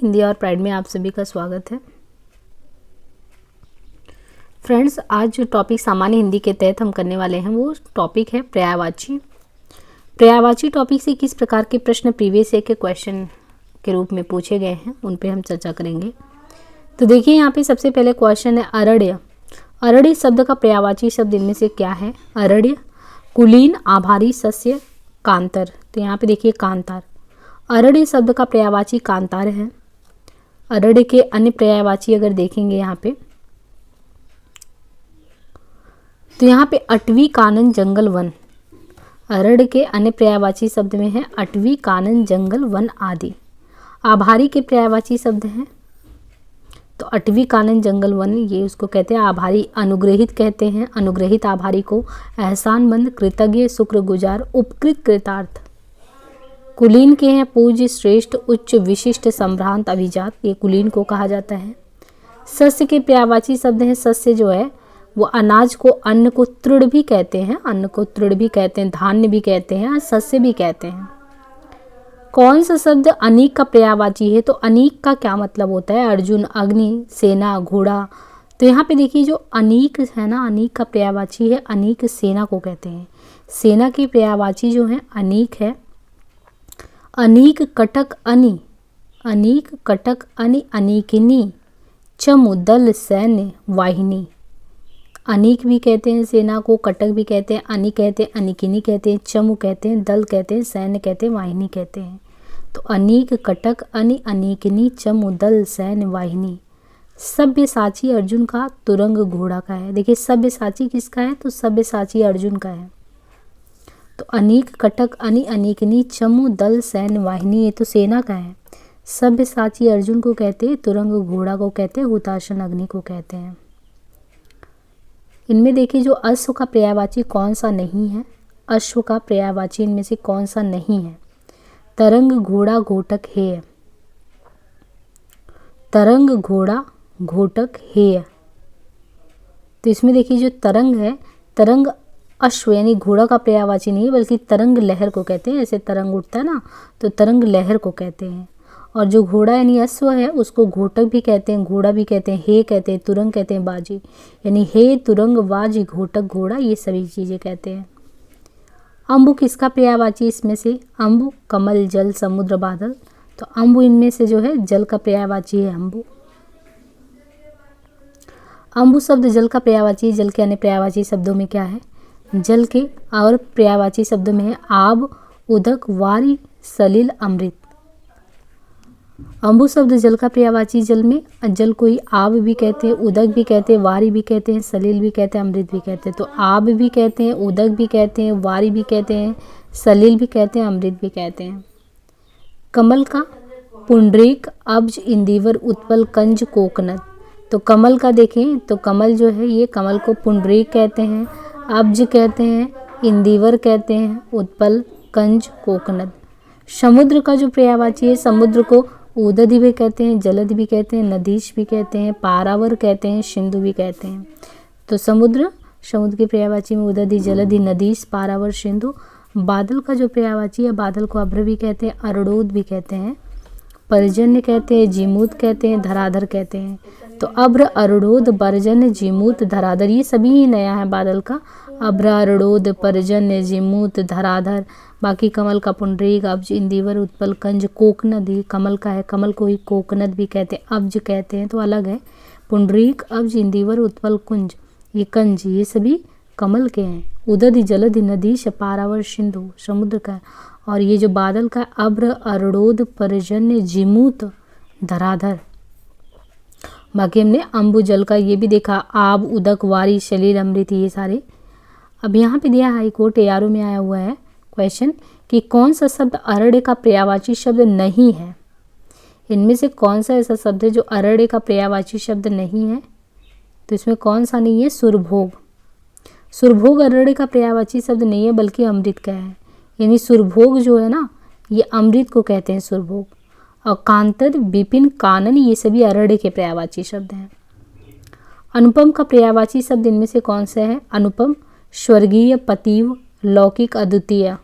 हिंदी और प्राइड में आप सभी का स्वागत है। फ्रेंड्स, आज जो टॉपिक सामान्य हिंदी के तहत हम करने वाले हैं वो टॉपिक है पर्यायवाची। पर्यायवाची टॉपिक से किस प्रकार के प्रश्न प्रीवियस ईयर के क्वेश्चन के रूप में पूछे गए हैं उन पे हम चर्चा करेंगे। तो देखिए, यहाँ पे सबसे पहले क्वेश्चन है अरण्य। अरण्य शब्द का पर्यायवाची शब्द इनमें से क्या है? अरण्य, कुलीन, आभारी, सस्य, कांतर। तो यहाँ पे देखिए कांतार। अरण्य शब्द का पर्यायवाची कांतार है। अरण्य के अन्य पर्यायवाची अगर देखेंगे यहाँ पे, तो यहाँ पे अटवी, कानन, जंगल, वन। अरण्य के अन्य पर्यायवाची शब्द में है अटवी, कानन, जंगल, वन आदि। आभारी के पर्यायवाची शब्द हैं तो अटवी, कानन, जंगल, वन, ये उसको कहते हैं आभारी। अनुग्रहित कहते हैं, अनुग्रहित आभारी को। एहसानमंद, कृतज्ञ, शुक्रगुजार, उपकृत, कृतार्थ। कुलीन के हैं पूज्य, श्रेष्ठ, उच्च, विशिष्ट, संभ्रांत, अभिजात, ये कुलीन को कहा जाता है। सस्य के पर्यायवाची शब्द हैं, सस्य जो है वो अनाज को, अन्न को तृण भी कहते हैं, अन्न को तृण भी कहते हैं, धान्य भी कहते हैं, सस्य भी कहते हैं। कौन सा शब्द अनीक का पर्यायवाची है? तो अनीक का क्या मतलब होता है? अर्जुन, अग्नि, सेना, घोड़ा। तो यहाँ पे देखिए जो अनीक है ना, अनीक का पर्यायवाची है अनीक, सेना को कहते हैं। सेना की पर्यायवाची जो है अनीक है। अनीक, कटक, अनि। अनीक, कटक, अनि, अनीकिनी, चमु, दल, सैन्य, वाहिनी। अनीक भी कहते हैं सेना को, कटक भी कहते हैं, अनि कहते हैं, अनीकिनी कहते हैं, चमु कहते हैं, दल कहते हैं, सैन्य कहते हैं, वाहिनी कहते हैं। तो अनीक, कटक, अनि, अनीकिनी, चमु, दल, सैन्य, वाहिनी। सब्यसाची अर्जुन का, तुरंग घोड़ा का है। देखिए सब्यसाची किसका है? तो सब्यसाची अर्जुन का है। तो अनीक, कटक, अनि, अनीकिनी, चमु, दल, सैन्य, वाहिनी, ये तो सेना का है। सब्यसाची अर्जुन को कहते हैं, तुरंग घोड़ा को कहते हैं, हुताशन अग्नि को कहते हैं। इनमें देखिए जो अश्व का पर्यायवाची कौन सा नहीं है? अश्व का पर्यायवाची इनमें से कौन सा नहीं है? तरंग, घोड़ा, घोटक, हेय। तरंग, घोड़ा, घोटक, हेय। तो इसमें देखिए जो तरंग है, तरंग अश्व यानी घोड़ा का पर्यायवाची नहीं है, बल्कि तरंग लहर को कहते हैं। ऐसे तरंग उठता है ना, तो तरंग लहर को कहते हैं। और जो घोड़ा यानी अश्व है उसको घोटक भी कहते हैं, घोड़ा भी कहते हैं, हे कहते हैं, तुरंग कहते हैं, बाजी यानी हे, तुरंग, बाजी, घोटक, घोड़ा, ये सभी चीज़ें कहते हैं। अम्बु किसका पर्यायवाची? इसमें से अम्बु, कमल, जल, समुद्र, बादल। तो अम्बु इनमें से जो है जल का पर्यायवाची है अम्बु। अम्बु शब्द जल का पर्यायवाची। जल के अन्य पर्यायवाची शब्दों में क्या है? जल के और पर्यायवाची शब्दों में है आब, उदक, वारी, सलिल, अमृत। अम्बु शब्द जल का पर्यायवाची। जल में जल को ही आब भी कहते हैं, उदक भी कहते हैं, वारी भी कहते हैं, सलिल भी कहते हैं, अमृत भी कहते हैं। तो आब भी कहते हैं, उदक भी कहते हैं, वारी भी कहते हैं, सलिल भी कहते हैं, अमृत भी कहते हैं। कमल का पुंडरीक, अब्ज, इंदिवर, उत्पल, कंज, कोकनद। तो कमल का देखें तो कमल जो है ये कमल को पुंडरीक कहते हैं, अब्ज कहते हैं, इंदिवर कहते हैं, उत्पल, कंज, कोकनद। समुद्र का जो पर्यायवाची है, समुद्र को उदधि भी कहते हैं, जलध भी कहते हैं, नदीश भी कहते हैं, पारावर कहते हैं, सिंधु भी कहते हैं। तो समुद्र के पर्यायवाची में उदधि, जलधि, नदीश, पारावर, सिंधु। बादल का जो पर्यायवाची है, बादल को अभ्र भी कहते हैं, अरुणोद भी कहते हैं, पर्जन्य कहते हैं, जीमूत कहते हैं, धराधर कहते हैं। तो अभ्र, अरुणोद, पर्जन्य, जीमूत, धराधर, ये सभी ही नया है बादल का। अभ्र, अरुणोद, पर्जन्य, जीमूत, धराधर। बाकी कमल का पुंडरीक, अब्ज, इंदिवर, उत्पल, कंज, कोकनद, ये कमल का है। कमल को ही कोकनद भी कहते हैं, अब्ज कहते हैं, तो अलग है। पुंडरीक, अब्ज, इंदिवर, उत्पल, कुंज, ये कंज, ये सभी कमल के हैं। उदधि, जलधि, नदीश, पारावर, सिंधु समुद्र का है। और ये जो बादल का अभ्र, अरुणोद, पर्जन्य, जीमूत, धराधर। बाकी हमने अम्बु जल का ये भी देखा, आब, उदक, वारी, सलिल, अमृत, ये सारे। अब यहाँ पे दिया हाई कोर्ट ARO में आया हुआ है क्वेश्चन कि कौन सा शब्द अरण्य का पर्यायवाची शब्द नहीं है? इनमें से कौन सा ऐसा शब्द है जो अरण्य का पर्यायवाची शब्द नहीं है? तो इसमें कौन सा नहीं है? सुरभोग। सुरभोग अरण्य का पर्यायवाची शब्द नहीं है, बल्कि अमृत का है। यानी सुरभोग जो है ना, ये अमृत को कहते हैं सुरभोग। और कांतर, विपिन, कानन, ये सभी अरण्य के पर्यायवाची शब्द हैं। अनुपम का पर्यायवाची शब्द इनमें से कौन सा है? अनुपम, स्वर्गीय, पतिव, लौकिक, अद्वितीय।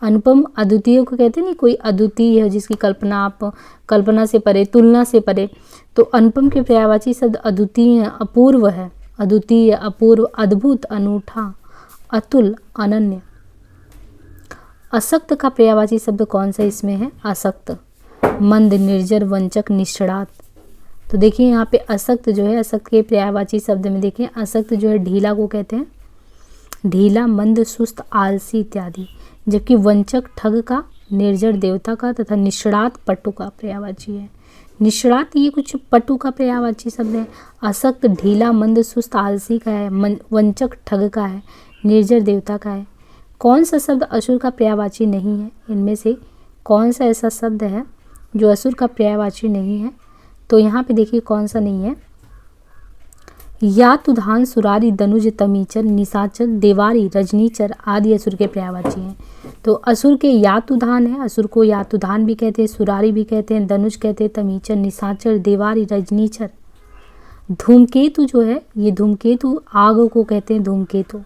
अनुपम अद्वितीय को कहते हैं नहीं, कोई अद्वितीय है जिसकी कल्पना आप कल्पना से परे, तुलना से परे। तो अनुपम के पर्यायवाची शब्द अद्वितीय, अपूर्व है। अद्वितीय, अपूर्व, अद्भुत, अनूठा, अतुल, अनन्य। असक्त का पर्यायवाची शब्द कौन सा इसमें है? असक्त, मंद, निर्जर, वंचक, निष्ठुरात। तो देखिए यहाँ पे असक्त जो है, असक्त के पर्यायवाची शब्द में देखिए असक्त जो है ढीला को कहते हैं, ढीला, मंद, सुस्त, आलसी इत्यादि। जबकि वंचक ठग का, निर्जर देवता का तथा निष्ठुरात पटु का पर्यायवाची है। निष्ठुरात ये कुछ पटु का पर्यायवाची शब्द है। असक्त ढीला, मंद, सुस्त, आलसी का है, वंचक ठग का है, निर्जर देवता का है। कौन सा शब्द असुर का पर्यायवाची नहीं है? इनमें से कौन सा ऐसा शब्द है जो असुर का पर्यायवाची नहीं है? तो यहाँ पे देखिए कौन सा नहीं है। यातुधान, सुरारी, दनुज, तमीचर, निशाचर, देवारी, रजनीचर आदि असुर के पर्यायवाची हैं। तो असुर के यातुधान है, असुर को यातुधान भी कहते हैं, सुरारी भी कहते हैं, दनुज कहते हैं, तमीचर, निशाचर, देवारी, रजनीचर। धूमकेतु जो है, ये धूमकेतु आग को कहते हैं, धूमकेतु।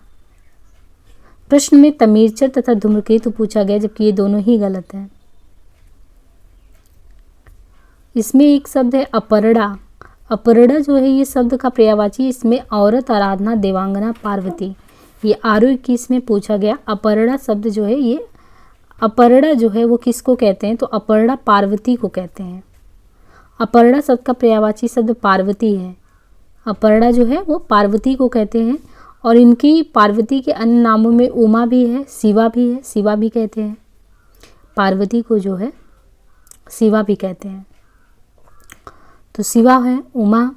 प्रश्न में तमीचर तथा धूमकेतु पूछा गया, जबकि ये दोनों ही गलत हैं। इसमें एक शब्द है अपरड़ा। अपरड़ा जो है ये शब्द का पर्यायवाची, इसमें औरत, आराधना, देवांगना, पार्वती। ये RO21 में पूछा गया। अपरड़ा शब्द जो है, ये अपरड़ा जो है वो किसको कहते हैं? तो अपरड़ा पार्वती को कहते हैं। अपरड़ा शब्द का पर्यायवाची शब्द पार्वती है। अपरड़ा जो है वो पार्वती को कहते हैं, और इनकी पार्वती के अन्य नामों में उमा भी है, शिवा भी है, शिवा भी कहते हैं। पार्वती को जो है शिवा भी कहते हैं। तो शिवा है उमा,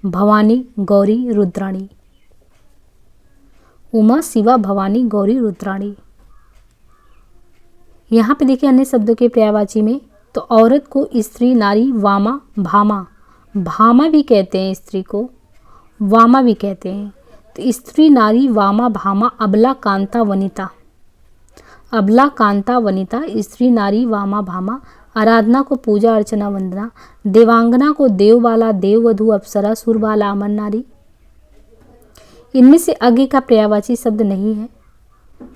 भवानी, गौरी, रुद्राणी। उमा, शिवा, भवानी, गौरी, रुद्राणी। यहाँ पे देखिए अन्य शब्दों के पर्यायवाची में, तो औरत को स्त्री, नारी, वामा, भामा। भामा भी कहते हैं स्त्री को, वामा भी कहते हैं। तो स्त्री, नारी, वामा, भामा, अबला, कांता, वनिता। अबला, कांता, वनिता, स्त्री, नारी, वामा, भामा। आराधना को पूजा, अर्चना, वंदना। देवांगना को देवबाला, देववधू, अप्सरा, सुरबाला, अमर नारी। इनमें से अज्ञ का पर्यायवाची शब्द नहीं है।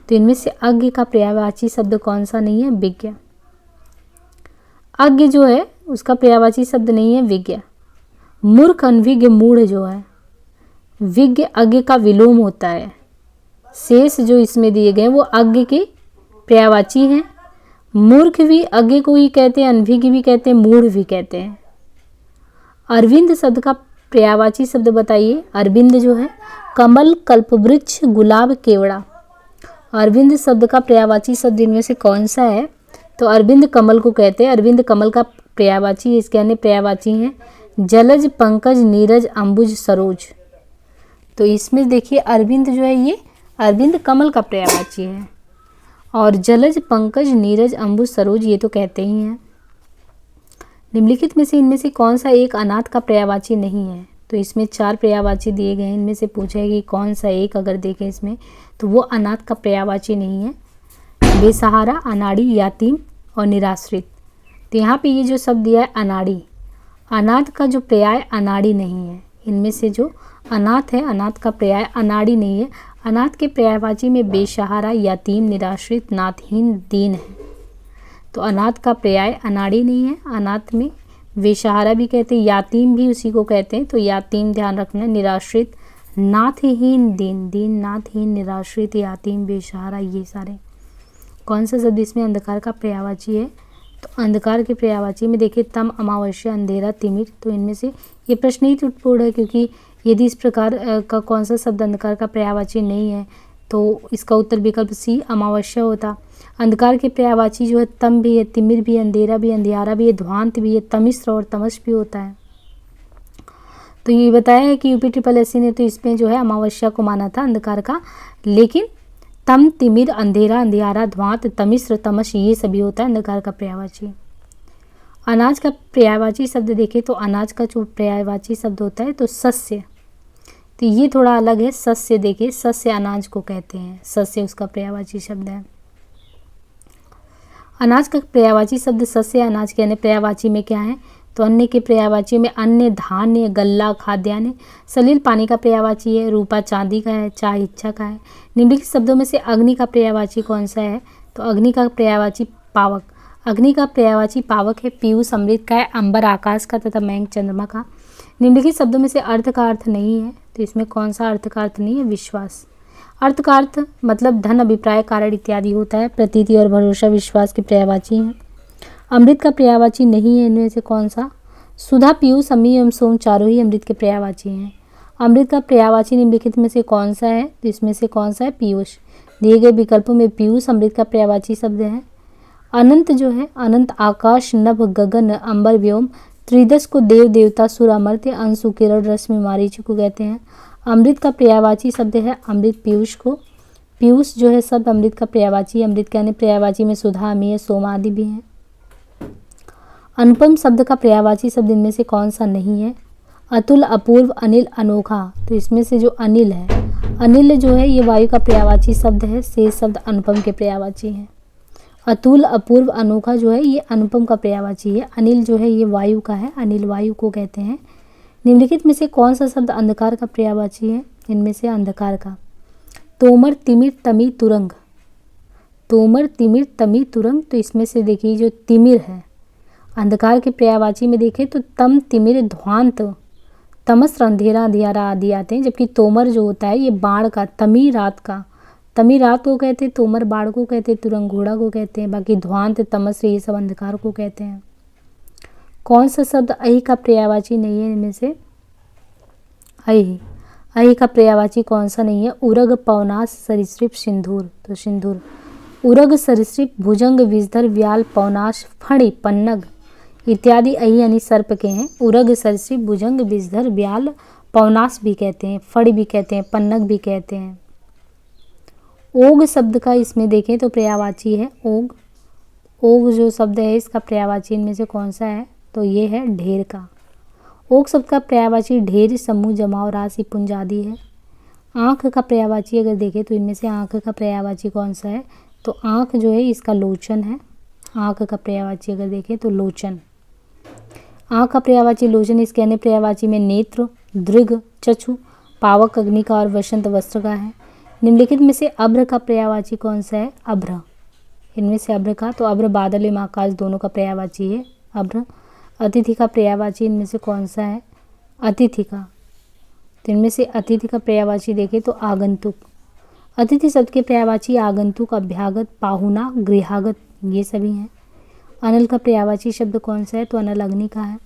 तो इनमें से अज्ञ का पर्यायवाची शब्द कौन सा नहीं है? विज्ञ। अज्ञ जो है उसका पर्यायवाची शब्द नहीं है, विज्ञ। मूर्ख, अनभिज्ञ, मूढ़ जो है, विज्ञ अज्ञ का विलोम होता है। शेष जो इसमें दिए गए वो अज्ञ के पर्यायवाची हैं। मूर्ख भी अज्ञ को ही कहते हैं, अनभिज्ञ भी कहते हैं, मूढ़ भी कहते हैं। अरविंद शब्द का पर्यायवाची शब्द बताइए। अरविंद जो है कमल, कल्पवृक्ष, गुलाब, केवड़ा। अरविंद शब्द का पर्यायवाची शब्द इनमें से कौन सा है? तो अरविंद कमल को कहते हैं। अरविंद कमल का पर्यायवाची, इसके अन्य पर्यायवाची हैं जलज, पंकज, नीरज, अंबुज, सरोज। तो इसमें देखिए अरविंद जो है ये अरविंद कमल का पर्यायवाची है, और जलज, पंकज, नीरज, अंबुज, सरोज ये तो कहते ही हैं। निम्नलिखित में से इनमें से कौन सा एक अनाथ का पर्यायवाची नहीं है? तो इसमें 4 पर्यायवाची दिए गए हैं, इनमें से पूछा है कि कौन सा एक अगर देखें इसमें, तो वो अनाथ का पर्यायवाची नहीं है। बेसहारा, अनाड़ी, यातीम और निराश्रित। तो यहाँ पे ये जो शब्द दिया है अनाड़ी, अनाथ का जो पर्याय अनाड़ी नहीं है। इनमें से जो अनाथ है, अनाथ का पर्याय अनाड़ी नहीं है। अनाथ के पर्यायवाची में बेसहारा, यातीम, निराश्रित, नाथहीन, दीन है। तो अनाथ का पर्याय अनाड़ी नहीं है। अनाथ में बेसहारा भी कहते हैं, यातीम भी उसी को कहते हैं, तो यातीम ध्यान रखना। निराश्रित, नाथहीन, दीन, दीन, नाथहीन, निराश्रित, यातीम, बेसहारा, ये सारे। कौन सा शब्द इसमें अंधकार का पर्यायवाची है? तो अंधकार के पर्यायवाची में देखिए तम, अमावस्या, अंधेरा, तिमिर। तो इनमें से ये प्रश्न ही त्रुटिपूर्ण है, क्योंकि यदि इस प्रकार का कौन सा शब्द अंधकार का पर्यायवाची नहीं है तो इसका उत्तर विकल्प सी अमावस्या होता। अंधकार के पर्यायवाची जो है तम भी है, तिमिर भी है, अंधेरा भी है, अंधियारा भी है, ध्वांत भी है, तमिश्र और तमस भी होता है। तो ये बताया है कि UPSSC ने तो इसमें जो है अमावस्या को माना था अंधकार का, लेकिन तम, तिमिर, अंधेरा, अंधियारा, ध्वांत, तमिश्र, तमस ये सभी होता है अंधकार का पर्यायवाची। अनाज का पर्यायवाची शब्द देखें तो अनाज का जो पर्यायवाची शब्द होता है तो सस्य। तो ये थोड़ा अलग है। सस्य देखिए, सस्य अनाज को कहते हैं, सस्य उसका पर्यायवाची शब्द है। अनाज का पर्यायवाची शब्द सस्य। अनाज के अन्य पर्यायवाची में क्या है? तो अन्य के पर्यायवाची में अन्य, धान्य, गल्ला, खाद्यान्न। सलील पानी का पर्यायवाची है। रूपा चांदी का है। चाह इच्छा का है। निम्नलिखित शब्दों में से अग्नि का पर्यायवाची कौन सा है? तो अग्नि का पर्यायवाची पावक, अग्नि का पर्यायवाची पावक है पीयूष अमृत का है, अंबर आकाश का तथा मैंग चंद्रमा का। निम्नलिखित शब्दों में से अर्थ का अर्थ नहीं है, तो इसमें कौन सा अर्थ का अर्थ नहीं है? विश्वास। अर्थ का अर्थ मतलब धन, अभिप्राय, कारण इत्यादि होता है। प्रतीति और भरोसा विश्वास के पर्यायवाची हैं। अमृत का पर्यायवाची नहीं है, इनमें से कौन सा? सुधा, पीयूष, अम्मी एवं सोम चारों ही अमृत के पर्यायवाची हैं। अमृत का पर्यायवाची निम्नलिखित में से कौन सा है? तो इसमें से कौन सा है? पीयूष। दिए गए विकल्पों में पीयूष अमृत का पर्यायवाची शब्द है। अनंत जो है, अनंत आकाश, नभ, गगन, अंबर, व्योम, त्रिदश को देव, देवता, सुर, अमर्त्य, अंशु, किरण, रश्मि, मारीच को कहते हैं। अमृत का पर्यायवाची शब्द है अमृत। पीयूष को, पीयूष जो है शब्द अमृत का पर्यायवाची। अमृत के अन्य पर्यायवाची में सुधा, अमीय, सोम आदि भी हैं। अनुपम शब्द का पर्यायवाची शब्द इनमें से कौन सा नहीं है? अतुल, अपूर्व, अनिल, अनोखा। तो इसमें से जो अनिल है, अनिल जो है ये वायु का पर्यायवाची शब्द है। शेष शब्द अनुपम के पर्यायवाची हैं। अतुल, अपूर्व, अनोखा जो है ये अनुपम का पर्यायवाची है। अनिल जो है ये वायु का है, अनिल वायु को कहते हैं। निम्नलिखित में से कौन सा शब्द अंधकार का पर्यायवाची है? इनमें से अंधकार का तोमर, तिमिर, तमी, तुरंग। तोमर, तिमिर, तमी, तुरंग। तो इसमें से देखिए जो तिमिर है अंधकार के पर्यायवाची में देखें तो तम, तिमिर, ध्वांत, तमस, अंधेरा, अंधियारा आदि आते हैं। जबकि तोमर जो होता है ये बाण का, तमी रात का, तमी रात को कहते हैं, तोमर बाण को कहते हैं, तुरंग घोड़ा को कहते हैं। बाकी ध्वांत, तमस ये सब अंधकार को कहते हैं। कौन सा शब्द अहि का पर्यायवाची नहीं है? इनमें से अहि, अहि का पर्यायवाची कौन सा नहीं है? उरग, पवनाश, सरीसृप, सिंधूर। तो सिंधूर। उरग, सरीसृप, भुजंग, विषधर, व्याल, पवनाश, फणि, पन्नग इत्यादि अहि यानी सर्प के हैं। उरग, सरीसृप, भुजंग, विषधर, व्याल, पवनाश भी कहते हैं, फण भी कहते हैं, पन्नग भी कहते हैं। ओग शब्द का इसमें देखें तो पर्यायवाची है ओग। ओग जो शब्द है इसका पर्यायवाची इनमें से कौन सा है? तो ये है ढेर का। ओग शब्द का पर्यायवाची ढेर, समूह, जमाव, राशि, पुंज आदि है। आँख का पर्यायवाची अगर देखें तो इनमें से आँख का पर्यायवाची कौन सा है? तो आँख जो है इसका लोचन है। आँख का पर्यायवाची अगर देखें तो लोचन। आँख का पर्यायवाची लोचन। इसके अन्य पर्यायवाची में नेत्र, दृग, चक्षु, पावक अग्नि का और वसंत वस्त्र का है। निम्नलिखित में से अभ्र का पर्यायवाची कौन सा है? अभ्र। इनमें से अभ्र का तो अभ्र बादल एवं आकाश दोनों का पर्यायवाची है अभ्र। अतिथि का पर्यायवाची इनमें से कौन सा है? अतिथि का। तो इनमें से अतिथि का पर्यायवाची देखें तो आगंतुक। अतिथि शब्द के पर्यायवाची आगंतुक, अभ्यागत, पाहुना, गृहागत ये सभी हैं। अनल का पर्यायवाची शब्द कौन सा है? तो अनल अग्नि का है।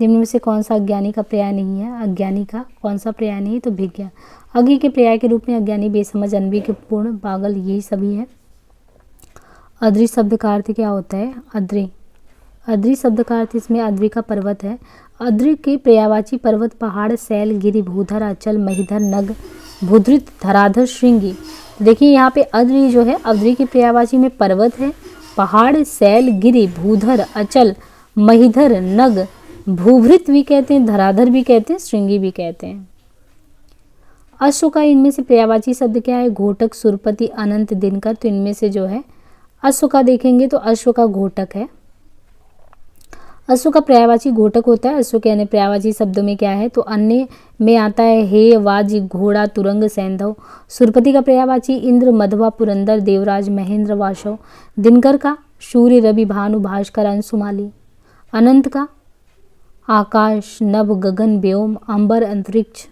निम्न में से कौन सा अज्ञानी का पर्याय नहीं है? अज्ञानी का कौन सा पर्याय नहीं है? तो भिज्ञा। अज्ञ के पर्याय के रूप में अज्ञानी, बेसमझ, अनभिज्ञपूर्ण, पागल यही सभी है। अद्रि शब्द का अर्थ क्या होता है? अद्रि। अद्रि शब्द का अर्थ इसमें अद्रि का पर्वत है। अद्रि के पर्यायवाची पर्वत, पहाड़, शैल, गिरि, भूधर, अचल, महीधर, नग, भूधृत, धराधर, श्रृंगी। देखिए यहाँ पे अद्रि जो है अद्रि के पर्यायवाची में पर्वत है, पहाड़, शैल, गिरि, भूधर, अचल, महीधर, नग, भूभृत भी कहते हैं, धराधर भी कहते हैं, श्रृंगी भी कहते हैं। अश्व का इनमें से पर्यायवाची शब्द क्या है? घोटक, सुरपति, अनंत, दिनकर। तो इनमें से जो है अश्व का देखेंगे तो अश्व का घोटक है। अश्व का पर्यायवाची घोटक होता है। अश्व के अन्य पर्यायवाची शब्दों में क्या है? तो अन्य में आता है हे, वाज, घोड़ा, तुरंग, सैंधव। सुरपति का पर्यायवाची इंद्र, मधवा, पुरंदर, देवराज, महेंद्र, वाशव। दिनकर का सूर्य, रवि, भानु, भास्कर, अंशुमाली। अनंत का आकाश, नभ, गगन, व्योम, अंबर, अंतरिक्ष।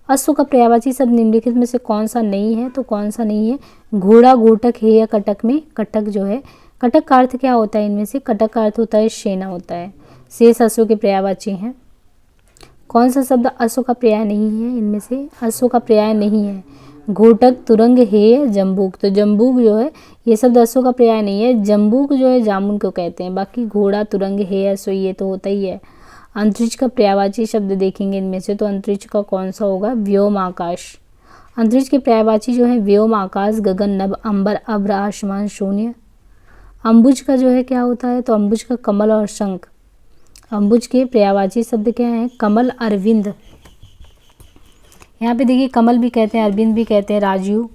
अश्व का पर्यायवाची शब्द निम्नलिखित में से कौन सा नहीं है? तो कौन सा नहीं है? घोड़ा, घोटक, हेय, कटक में कटक जो है, कटक का अर्थ क्या होता है? इनमें से कटक का अर्थ होता है सेना होता है। शेष अश्व के पर्यायवाची हैं। कौन सा शब्द अश्व का पर्याय नहीं है? इनमें से अश्व का पर्याय नहीं है। घोटक, तुरंग, हेय, जम्बूक। तो जम्बूक जो है ये शब्द अश्व का पर्याय नहीं है। जम्बूक जो है जामुन को कहते हैं। बाकी घोड़ा, तुरंग, हेय, अश्व ये तो होता ही है। अंतरिक्ष का पर्यायवाची शब्द देखेंगे इनमें से तो अंतरिक्ष का कौन सा होगा? व्योम, आकाश। अंतरिक्ष के पर्यायवाची जो है व्योम, आकाश, गगन, नभ, अंबर, अभ्र, आसमान, शून्य। अम्बुज का जो है क्या होता है? तो अम्बुज का कमल और शंख। अम्बुज के पर्यायवाची शब्द क्या है? कमल, अरविंद। यहाँ पे देखिए कमल भी कहते हैं, अरविंद भी कहते हैं, राजीव।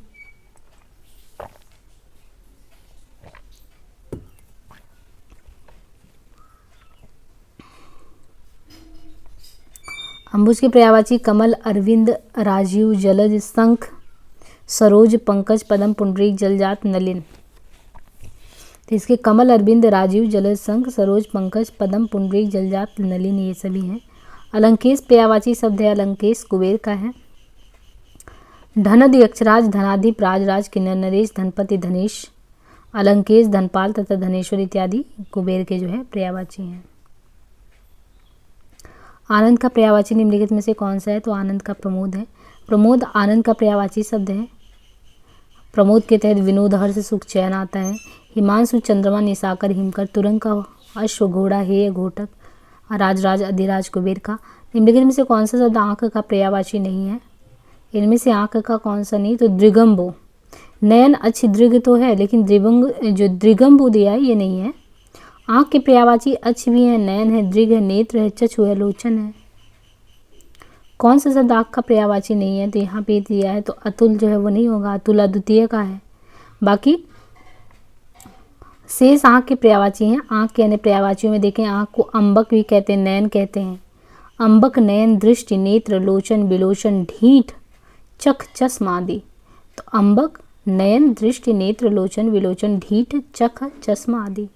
अम्बुज के पर्यायवाची कमल, अरविंद, राजीव, जलज, शंख, सरोज, पंकज, पदम, पुंडरीक, जलजात, नलिन। तो इसके कमल, अरविंद, राजीव, जलज, शंख, सरोज, पंकज, पद्म, पुंडरीक, जलजात, नलिनी, ये सभी हैं। अलंकेश पर्यायवाची शब्द है, अलंकेश कुबेर का है। धनद, यक्षराज, धनाधिप, राजराज, किन्नर, नरेश, धनपति, धनेश, अलंकेश, धनपाल तथा धनेश्वर इत्यादि कुबेर के जो है पर्यायवाची हैं। आनंद का पर्यायवाची निम्नलिखित में से कौन सा है? तो आनंद का प्रमोद है। प्रमोद आनंद का पर्यायवाची शब्द है। प्रमोद के तहत विनोद, हर्ष, सुख, चैन आता है। हिमांशु, चंद्रमा, निशाकर, हिमकर, तुरंग का अश्व, घोड़ा, हेय, घोटक, राजराज, अधिराज कुबेर का। निम्नलिखित में से कौन सा शब्द आंख का पर्यायवाची नहीं है? इनमें से आंख का कौन सा नहीं? तो दृगम्बो। नयन, अच्छी, दृग तो है, लेकिन जो दृगम्बो दिया है ये नहीं है। आंख के पर्यायवाची अच्छ भी है, नयन है, दृग है, नेत्र है, चक्षु है, लोचन है। कौन सा शब्द आंख का पर्यायवाची नहीं है? तो यहाँ पे दिया है, तो अतुल जो है वो नहीं होगा, अतुल अद्वितीय का है। बाकी शेष आंख के पर्यायवाची हैं। आंख के अन्य पर्यायवाचियों में देखें, आंख को अंबक भी कहते हैं, नयन कहते हैं। अंबक, नयन, दृष्टि, नेत्र, लोचन, विलोचन, ढीठ, चख, चश्मा आदि। तो अंबक, नयन, दृष्टि, नेत्र, लोचन, विलोचन, ढीठ, चख, चश्मा आदि।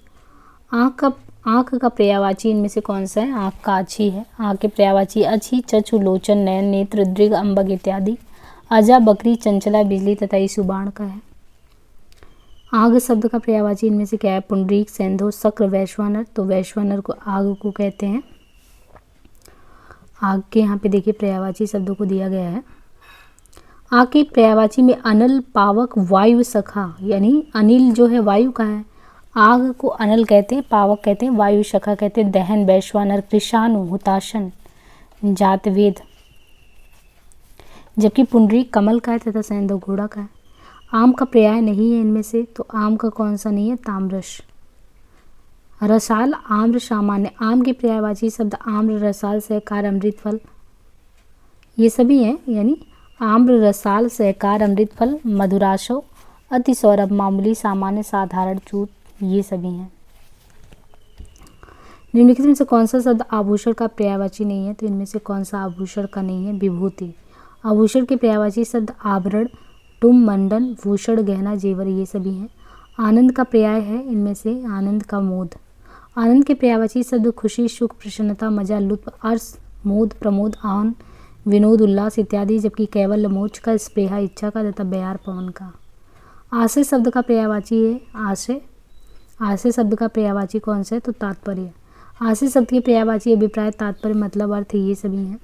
आंख का पर्यायवाची इनमें से कौन सा है? आंख का अच्छी है। आंख के पर्यायवाची अच्छी, चक्षु, लोचन, नयन, नेत्र, दृग, अंबक इत्यादि। अजा, बकरी, चंचला, बिजली तथा यीशु बाण का है। आग शब्द का पर्यायवाची इनमें से क्या है? पुंडरीक, सेंधो, शक्र, वैश्वानर। तो वैश्वानर को आग को कहते हैं। आग के यहाँ पे देखिए पर्यायवाची शब्दों को दिया गया है। आग के पर्यायवाची में अनल, पावक, वायु, सखा, यानी अनिल जो है वायु का है। आग को अनल कहते हैं, पावक कहते हैं, वायु शखा कहते हैं, दहन, वैश्वानर, कृषाणु, हुताशन, जातवेद। जबकि पुंडरीक कमल का है तथा सेंधव घोड़ा का है। आम का पर्याय नहीं है इनमें से, तो आम का कौन सा नहीं है? ताम्रश। रसाल, आम्र, सामान्य। आम के पर्यायवाची शब्द आम्र, रसाल, सहकार, अमृत फल ये सभी हैं, यानी आम्र, रसाल, सहकार, अमृत फल, मधुराशव, अति सौरभ, मामूली, सामान्य, साधारण, चूत, ये सभी हैं। निम्नलिखित में से कौन सा शब्द आभूषण का पर्यायवाची नहीं है? तो इनमें से कौन सा आभूषण का नहीं है? विभूति। आभूषण के पर्यायवाची शब्द आभरण, टुम, मंडन, भूषण, गहना, जेवर, ये सभी हैं। आनंद का पर्याय है इनमें से आनंद का मोद। आनंद के पर्यायवाची शब्द खुशी, सुख, प्रसन्नता, मजा, लुत्फ, हर्ष, मोद, प्रमोद, आनंद, विनोद, उल्लास इत्यादि। जबकि कैवल्य, मोक्ष का, स्पृहा, इच्छा का तथा बयार, पवन का। आशय शब्द का पर्यायवाची है आशय। आशय शब्द का पर्यायवाची कौन सा है? तो तात्पर्य। आशय शब्द के पर्यायवाची अभिप्राय, तात्पर्य, मतलब, अर्थ, ये सभी हैं।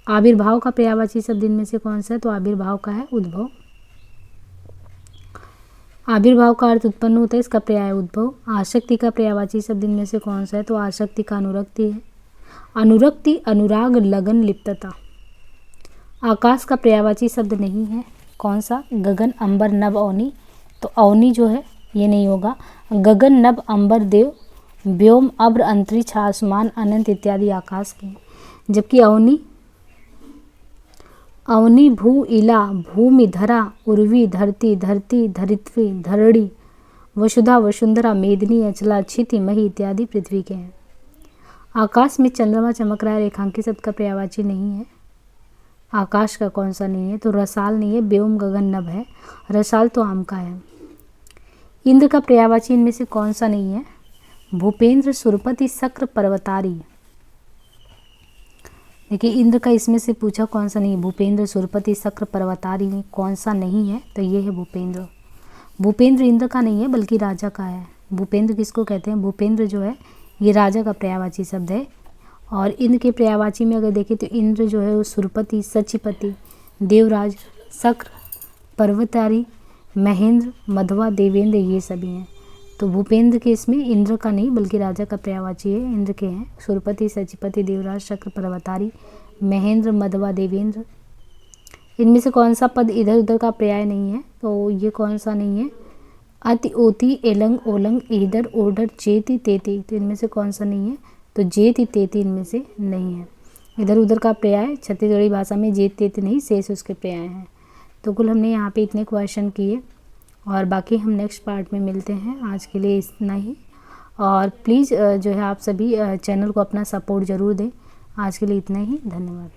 आविर्भाव का पर्यायवाची शब्द इनमें से कौन सा है? तो आविर्भाव का है उद्भव। आविर्भाव का अर्थ उत्पन्न होता है, इसका पर्याय उद्भव। आसक्ति का पर्यायवाची शब्द इनमें से कौन सा है? तो आसक्ति का अनुरक्ति है। अनुरक्ति, अनुराग, लगन, लिप्तता। आकाश का पर्यायवाची शब्द नहीं है, कौन सा? गगन, अंबर, नभ, अवनी। तो अवनी जो है ये नहीं होगा। गगन, नभ, अंबर, देव, व्योम, अब्र, अंतरिक्ष, आसमान, अनंत इत्यादि आकाश के। जबकि अवनी, भू, इला, भूमि, धरा, उर्वी, धरती, धरती, धरित्वी, धरणी, वसुधा, वसुंधरा, मेदिनी, अचला, क्षिति, मही इत्यादि पृथ्वी के हैं। आकाश में चंद्रमा चमक रहा है, रेखांकित शब्द का पर्यायवाची नहीं है। आकाश का कौन सा नहीं है? तो रसाल नहीं है, व्योम, गगन, नभ है। रसाल तो आम का है। इंद्र का पर्यायवाची इनमें से कौन सा नहीं है? भूपेंद्र, सुरपति, शक्र, पर्वतारी। देखिए इंद्र का इसमें से पूछा कौन सा नहीं है? भूपेंद्र, सुरपति, शक्र, पर्वतारी में कौन सा नहीं है? तो ये है भूपेंद्र। भूपेंद्र इंद्र का नहीं है बल्कि राजा का है। भूपेंद्र किसको कहते हैं? भूपेंद्र जो है ये राजा का पर्यायवाची शब्द है। और इंद्र के पर्यायवाची में अगर देखें तो इंद्र जो है वो सुरपति, सचिपति, देवराज, शक्र, पर्वतारी, महेंद्र, मधवा, देवेंद्र ये सभी हैं। तो भूपेंद्र के इसमें इंद्र का नहीं बल्कि राजा का पर्यायवाची है। इंद्र के हैं सुरपति, सचिपति, देवराज, शक्र, पर्वतारी, महेंद्र, मधवा, देवेंद्र। इनमें से कौन सा पद इधर उधर का पर्याय नहीं है? तो ये कौन सा नहीं है? अति, ओति, एलंग, ओलंग, ईदर, ओडर, चेति, तेति। तो इनमें से कौन सा नहीं है? तो जेति, तेति इनमें से नहीं है। इधर उधर का पर्याय छत्तीसगढ़ी भाषा में जेत, तेति नहीं, शेष उसके पर्याय हैं। तो कुल हमने यहाँ पे इतने क्वेश्चन किए और बाकी हम नेक्स्ट पार्ट में मिलते हैं। आज के लिए इतना ही। और प्लीज़ जो है आप सभी चैनल को अपना सपोर्ट ज़रूर दें। आज के लिए इतना ही, धन्यवाद।